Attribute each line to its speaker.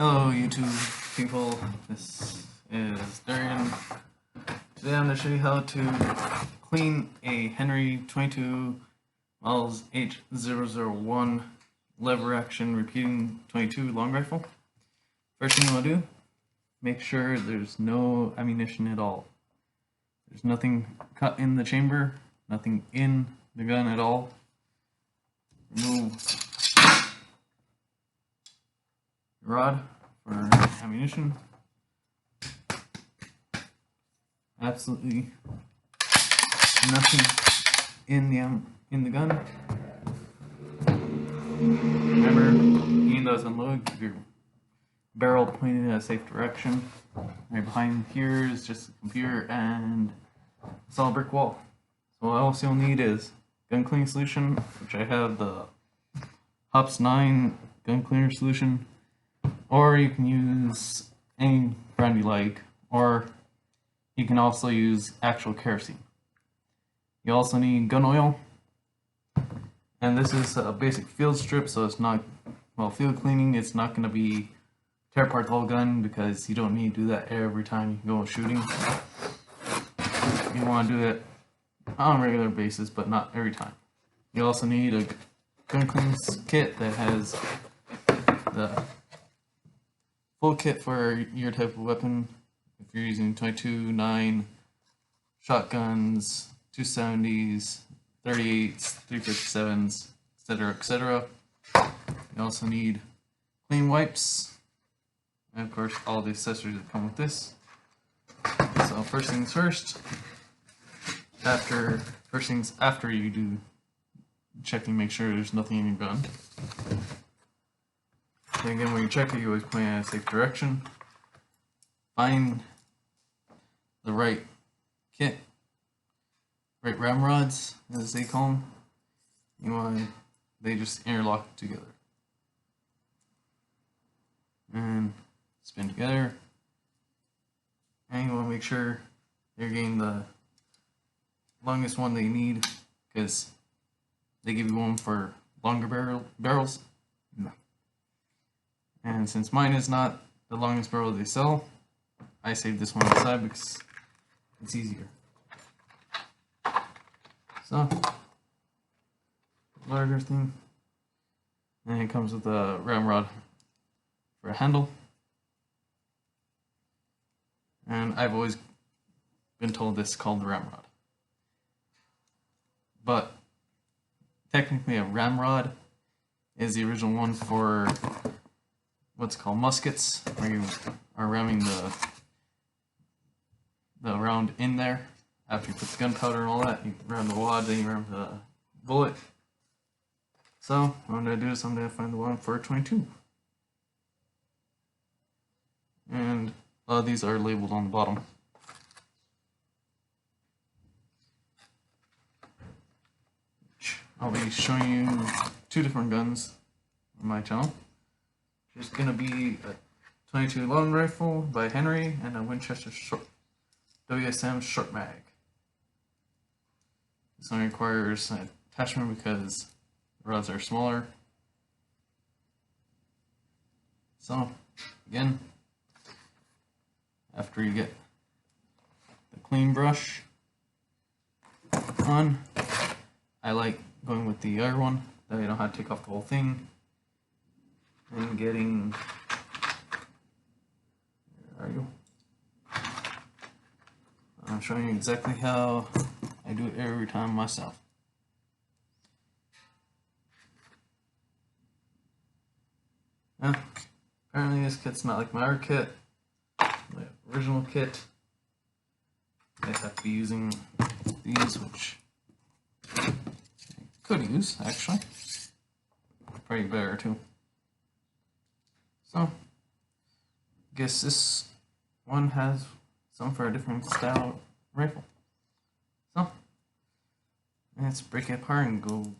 Speaker 1: Hello YouTube people, this is Darian. Today I'm going to show you how to clean a Henry 22 Models H001 lever action repeating 22 long rifle. First thing you want to do, make sure there's no ammunition at all. There's nothing cut in the chamber, nothing in the gun at all. Remove rod for ammunition. Absolutely nothing in the gun. Remember, you does unload, keep your barrel pointed in a safe direction. Right behind here is just a computer and a solid brick wall. So all you'll need is gun cleaning solution, which I have the Hops 9 gun cleaner solution. Or you can use any brand you like, or you can also use actual kerosene. You also need gun oil, and this is a basic field strip, so it's not, well, field cleaning, it's not going to be tear apart the whole gun because you don't need to do that every time you go shooting. You want to do it on a regular basis, but not every time. You also need a gun cleaning kit that has the full kit for your type of weapon. If you're using 22, 9, shotguns, 270s, 38s, 357s, etc., etc. You also need clean wipes, and of course all the accessories that come with this. So first things first, after you do checking, make sure there's nothing in your gun. And again, when you check it, you always point in a safe direction. Find the right kit, right ramrods, as they call them. They just interlock together. And spin together. And you want to make sure you're getting the longest one that you need, because they give you one for longer barrels. And since mine is not the longest barrel they sell, I saved this one on the side because it's easier. So, larger thing. And it comes with a ramrod for a handle. And I've always been told this is called the ramrod. But technically a ramrod is the original one for what's called muskets, where you are ramming the round in there. After you put the gunpowder and all that, you ram the wad, then you ram the bullet. So what I'm going to do is I'm going to find the one for 22. And a lot of these are labeled on the bottom. I'll be showing you two different guns on my channel. There's going to be a 22 long rifle by Henry and a Winchester WSM short mag. This one requires an attachment because the rods are smaller. So again, after you get the clean brush on, I like going with the other one that I don't have to take off the whole thing. And getting, there we go. I'm showing you exactly how I do it every time myself. Now, apparently this kit's not like my other kit, my original kit. I have to be using these, which I could use actually. Probably better too. So, I guess this one has some for a different style rifle. So, let's break it apart and go